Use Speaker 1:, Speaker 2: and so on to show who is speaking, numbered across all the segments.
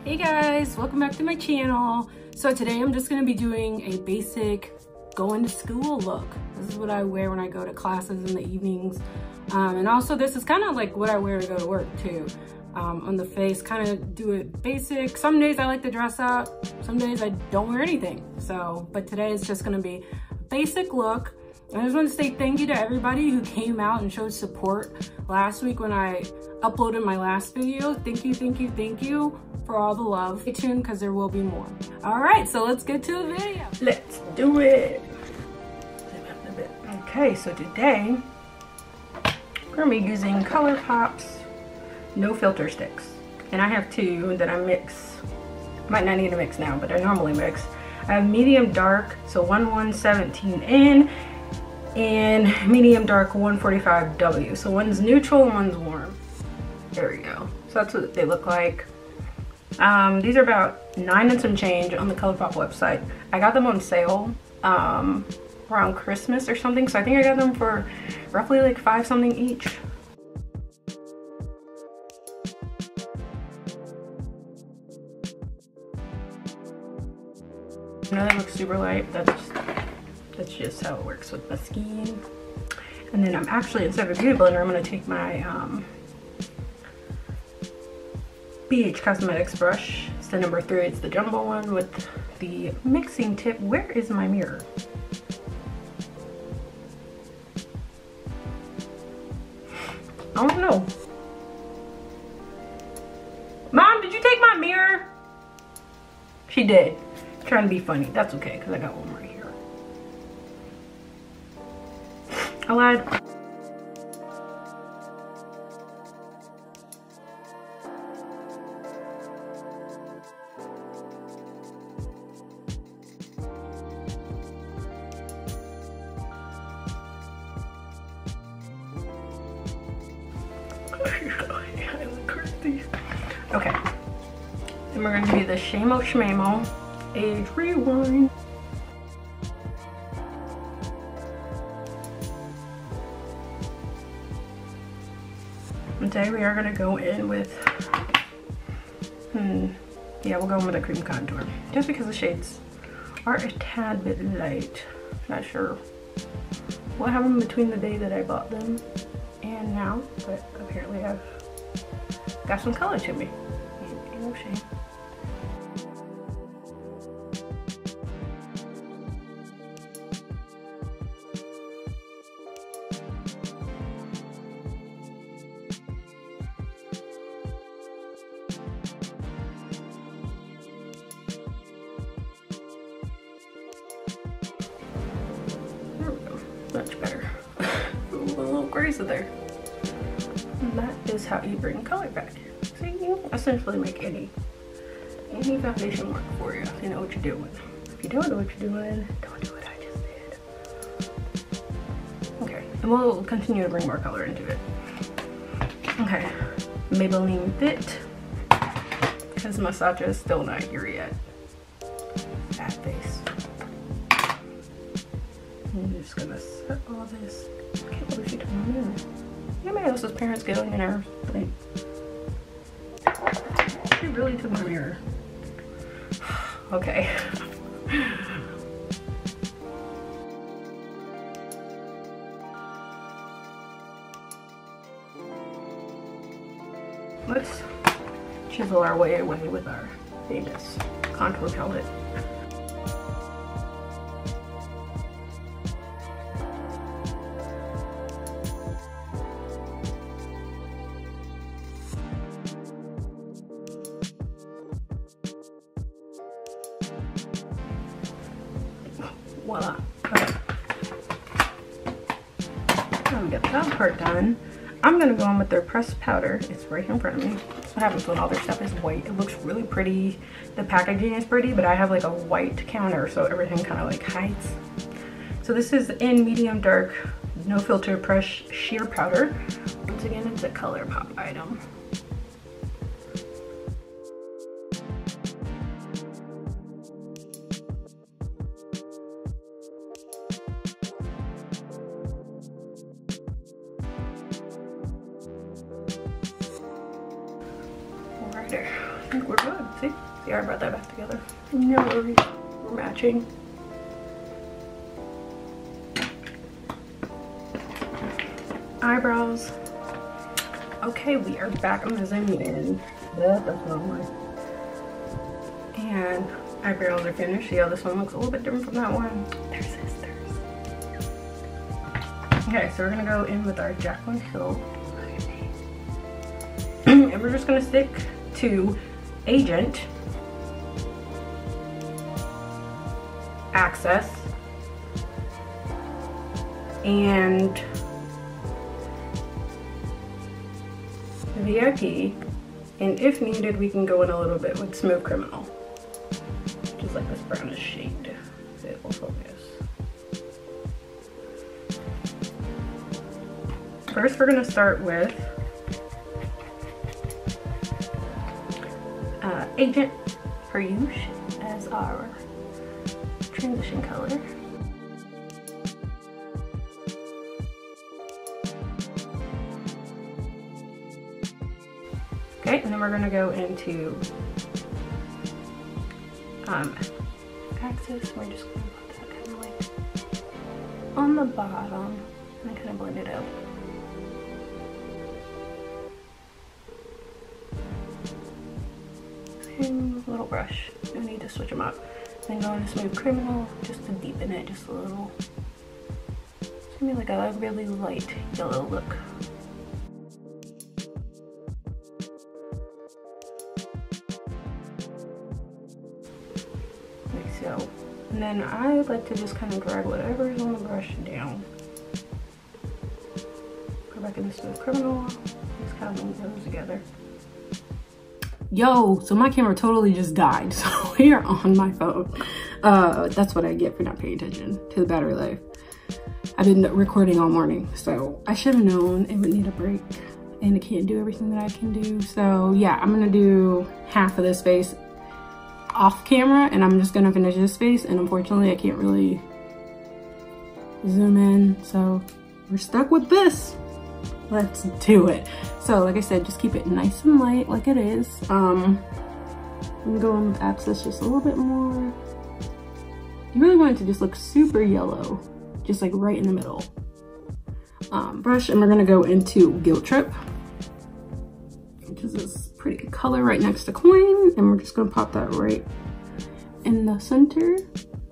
Speaker 1: Hey guys, welcome back to my channel. So today I'm just going to be doing a basic going to school look. This is what I wear when I go to classes in the evenings. And also this is kind of like what I wear to go to work too. On the face, kind of do it basic. Some days I like to dress up, some days I don't wear anything. So, but today it's just going to be a basic look. I just want to say thank you to everybody who came out and showed support last week when I uploaded my last video. Thank you, thank you, thank you for all the love. Stay tuned because there will be more. All right, so let's get to the video. Let's do it. Okay, so today we're gonna be using Colourpop's no filter sticks. And I have two that I mix. Might not need to mix now, but I normally mix. I have medium dark, so 1117N, and medium dark 145W. So one's neutral and one's warm. There we go. So that's what they look like. These are about 9 and some change on the Colourpop website. I got them on sale around Christmas or something, so I think I got them for roughly like 5 something each. I know that looks super light. That's just how it works with my skin. And then I'm actually, instead of a beauty blender, I'm gonna take my BH Cosmetics brush. It's the number 3. It's the jumbo one with the mixing tip. Where is my mirror? I don't know. Mom, did you take my mirror? She did. Trying to be funny. That's okay, because I got one right here. I lied. Okay, then we're going to do the Shamo Shmamo Age Rewind. And today we are going to go in with, yeah, we'll go in with a cream contour. Just because the shades are a tad bit light. Not sure what happened between the day that I bought them and now, but apparently I've got some color to me. Ain't no shame. There we go. Much better. Ooh, a little grace there. And that is how you bring color back. So you essentially make any foundation work for you. You know what you're doing. If you don't know what you're doing, don't do what I just did. Okay, and we'll continue to bring more color into it. Okay, Maybelline Fit, because Massacha is still not here yet. That face. I'm just gonna set all this. I can't believe she took my mirror. Anybody else's parents get on your nerves? Like, she really took my mirror. Okay. Let's chisel our way away with our famous contour palette. Voila. Okay. Now we got that part done. I'm gonna go in with their pressed powder. It's right here in front of me. What happens when all their stuff is white? It looks really pretty. The packaging is pretty, but I have like a white counter, so everything kind of like hides. So this is in medium dark, no filter pressed sheer powder. Once again, it's a Colourpop item. Right there. I think we're good. See, I brought that back together. No worries, we're matching. Eyebrows. Okay, we are back. I'm gonna zoom in. That's one. And eyebrows are finished. See how this one looks a little bit different from that one? They're sisters. Okay, so we're gonna go in with our Jaclyn Hill. And we're just gonna stick to Agent, Access, and VIP, and if needed we can go in a little bit with Smooth Criminal, which is like this brownish shade. It will focus. First we're going to start with Agent for Use as our transition color. Okay, and then we're gonna go into Access. We're just gonna put that kind of like on the bottom and kind of blend it out. Same little brush. No need to switch them up. Then go into Smooth Criminal just to deepen it just a little. It's gonna be like a really light yellow look. So, and then I like to just kind of drag whatever is on the brush down. Go back in the Smooth Criminal, just kind of link those together. Yo, so my camera totally just died, so we are on my phone. That's what I get for not paying attention to the battery life. I've been recording all morning, so I should have known it would need a break, and I can't do everything that I can do. So yeah, I'm gonna do half of this face off camera, and I'm just gonna finish this face, and unfortunately I can't really zoom in, so we're stuck with this. Let's do it. So like I said, just keep it nice and light like it is. I'm gonna go in with Access just a little bit more. You really want it to just look super yellow, just like right in the middle. Brush, and we're gonna go into Guilt Trip, which is this pretty color right next to Coin, and we're just gonna pop that right in the center,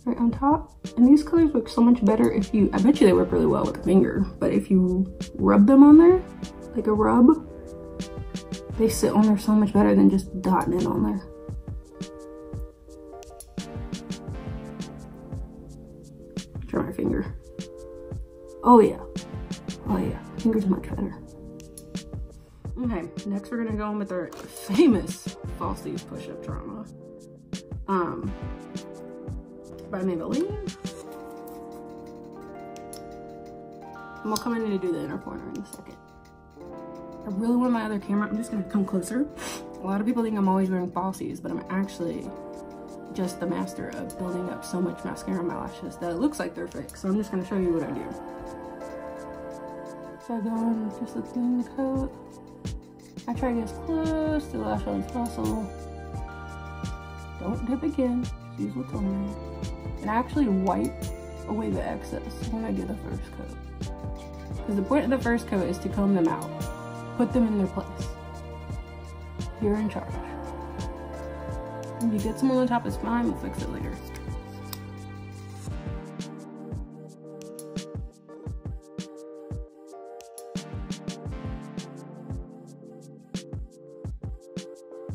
Speaker 1: right on top. And these colors look so much better if you, I bet you they work really well with a finger, but if you rub them on there, like a rub, they sit on there so much better than just dotting it on there. Try my finger. Oh yeah, oh yeah, finger's much better. Okay, next we're gonna go in with our famous Falsies Push-Up Trauma by Maybelline. And we'll come in and do the inner corner in a second. I really want my other camera. I'm just gonna come closer. A lot of people think I'm always wearing Falsies, but I'm actually just the master of building up so much mascara on my lashes that it looks like they're fake. So I'm just gonna show you what I do. So I go in with just a thin coat. I try to get as close to the lash line as possible. Don't dip again, just use what's on there. And I actually wipe away the excess when I do the first coat. Because the point of the first coat is to comb them out. Put them in their place. You're in charge. If you get some on the top, it's fine, we'll fix it later.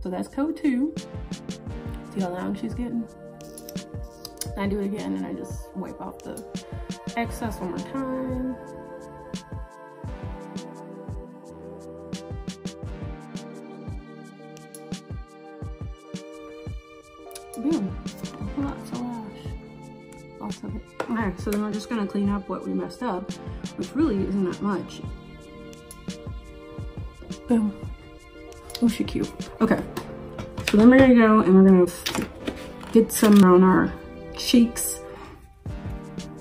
Speaker 1: So that's coat 2. See how long she's getting? I do it again and I just wipe off the excess one more time. Boom. Lots of lash. Lots of it. Okay, so then we're just gonna clean up what we messed up, which really isn't that much. Boom. Oh, she's cute. Okay, so then we're gonna go and we're gonna get some on our cheeks.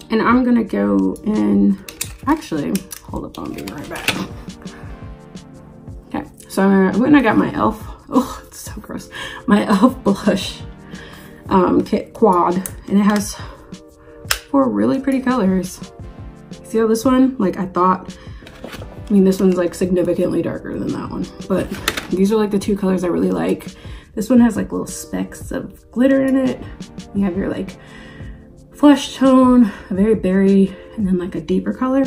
Speaker 1: And I'm gonna go in, actually, hold up, I'll be right back. Okay, so I went and I got my e.l.f. oh, it's so gross. My e.l.f. blush kit quad, and it has 4 really pretty colors. See how this one, like I thought, I mean, this one's like significantly darker than that one, but these are like the 2 colors I really like. This one has like little specks of glitter in it. You have your like flesh tone, a very berry, and then like a deeper color.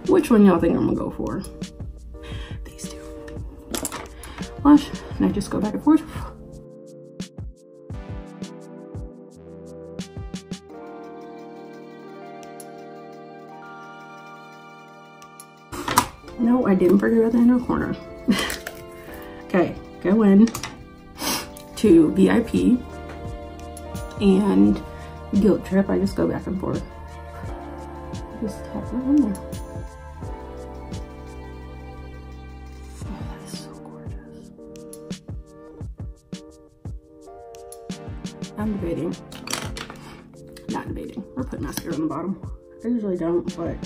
Speaker 1: Which one y'all think I'm gonna go for? These 2. Blush, and I just go back and forth. No, I didn't forget about the inner corner. Okay, go in to VIP and Guilt Trip. I just go back and forth. Just tap right in there. Oh, that's so gorgeous. I'm debating. Not debating. We're putting mascara on the bottom. I usually don't, but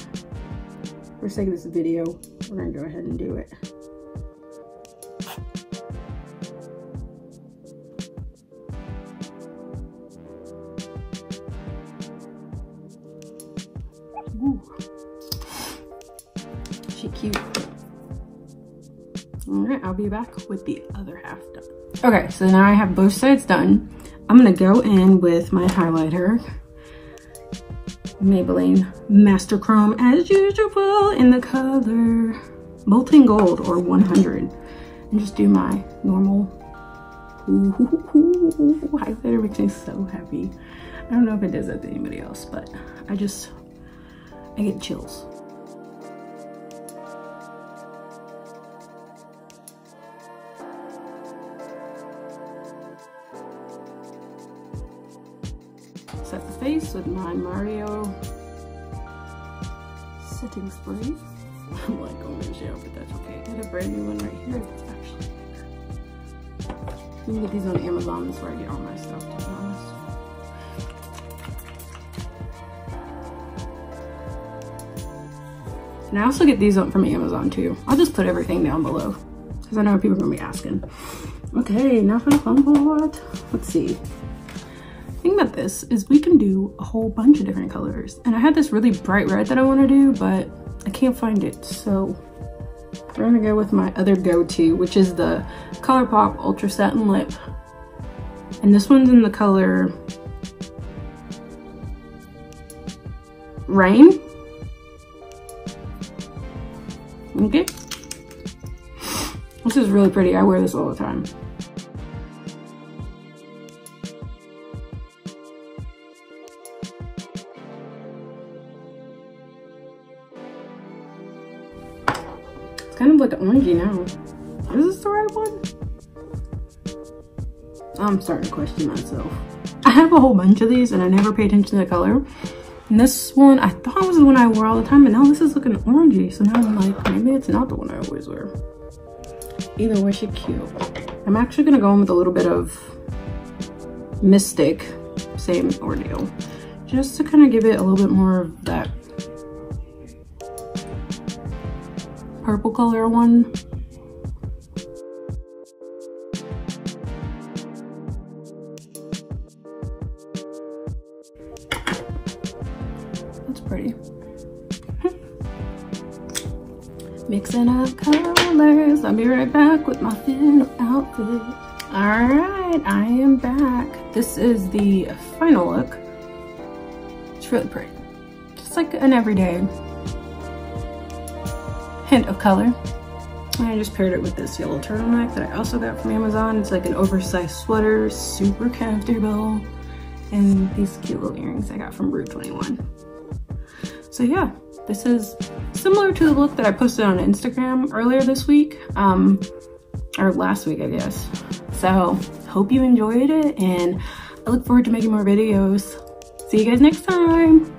Speaker 1: for the sake of this video, we're gonna go ahead and do it. Ooh. She cute. All right, I'll be back with the other half done. Okay, so now I have both sides done. I'm gonna go in with my highlighter, Maybelline Master Chrome as usual, in the color Molten Gold or 100, and just do my normal highlighter. Makes me so happy. I don't know if it does that to anybody else, but I get chills. Set the face with my Mario setting spray. I'm like, oh no, shit, but that's okay. I got a brand new one right here that's actually bigger. You can get these on Amazon. That's where I get all my stuff, to be honest. And I also get these from Amazon too. I'll just put everything down below because I know people are gonna be asking. Okay, now for the fun part. Let's see. The thing about this is we can do a whole bunch of different colors. And I had this really bright red that I want to do, but I can't find it. So we're gonna go with my other go-to, which is the Colourpop Ultra Satin Lip. And this one's in the color Rain. Okay. This is really pretty. I wear this all the time. It's kind of like orangey now. Is this the right one? I'm starting to question myself. I have a whole bunch of these and I never pay attention to the color. And this one, I thought was the one I wore all the time, but now this is looking orangey. So now I'm like, maybe it's not the one I always wear. Either way, she's cute. I'm actually gonna go in with a little bit of Mystic, same ordeal, just to kind of give it a little bit more of that purple color one. That's pretty. Mixing up colors. I'll be right back with my final outfit. All right, I am back. This is the final look. It's really pretty. Just like an everyday hint of color. And I just paired it with this yellow turtleneck that I also got from Amazon. It's like an oversized sweater, super comfortable. And these cute little earrings I got from Rue 21. So yeah, this is similar to the look that I posted on Instagram earlier this week, or last week, I guess. So hope you enjoyed it, and I look forward to making more videos. See you guys next time.